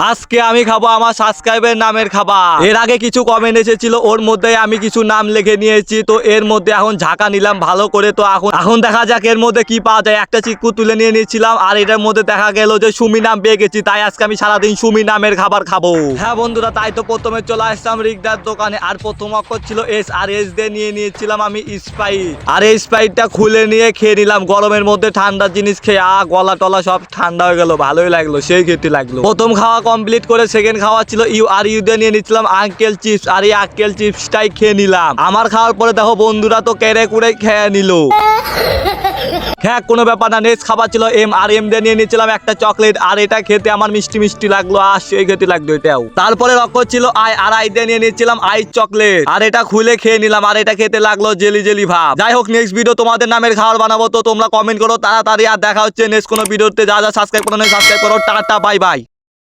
আজকে আমি খাবো আমার সাবস্ক্রাইবের নামের খাবার। এর আগে কিছু কমেন্ট এসেছিল, ওর মধ্যে আমি কিছু নাম লিখে নিয়েছি। তো এর মধ্যে এখন ঝাঁকা নিলাম ভালো করে। তো এখন দেখা যাক এর মধ্যে কি পাওয়া যায়। একটা চিকু তুলে নিয়ে নিয়েছিলাম, আর এটার মধ্যে দেখা গেল যে সুমি নাম পেয়ে গেছি। তাই আজকে আমি সারাদিন সুমি নামের খাবার খাবো। হ্যাঁ বন্ধুরা, তাই তো প্রথমে চলে আসলাম রিগদার দোকানে। আর প্রথম অক্ষর ছিল এস, আর এস দিয়ে নিয়ে নিয়েছিলাম আমি স্প্রাইট। আর এই স্প্রাইটটা খুলে নিয়ে খেয়ে নিলাম। গরমের মধ্যে ঠান্ডা জিনিস খেয়ে গলা টলা সব ঠান্ডা হয়ে গেল, ভালোই লাগলো, সেই খেতে লাগলো। প্রথম খাওয়া কমপ্লিট করে সেকেন্ড খাওয়া ছিল ইউ, আর ইউ দিয়ে নিয়ে নিচ্ছিলাম আঙ্কেল চিপস। আর এই আঙ্কেল চিপসটাই খেয়ে নিলাম। আমার খাওয়ার পরে দেখো বন্ধুরা তো কেড়ে কুড়ে খেয়ে নিল। হ্যাঁ কোনো ব্যাপার না। নেক্সট খাবার ছিল এম, আর এম দিয়ে নিয়ে নিয়েছিলাম একটা চকলেট। আর এটা খেতে আমার মিষ্টি মিষ্টি লাগলো, আর সেই খেতে লাগলো এটাও। তারপরে অক্ষর ছিল আই, আর আই দিয়ে নিয়ে নিয়েছিলাম আইস চকলেট। আর এটা খুলে খেয়ে নিলাম, আর এটা খেতে লাগলো জেলি জেলি ভাব। যাই হোক, নেক্সট ভিডিও তোমাদের নামের খাবার বানাবো, তো তোমরা কমেন্ট করো তাড়াতাড়ি। আর দেখা হচ্ছে নেক্সট কোনো ভিডিওতে। যা যা সাবস্ক্রাইব করো সাবস্ক্রাইব করো। Tata bye bye.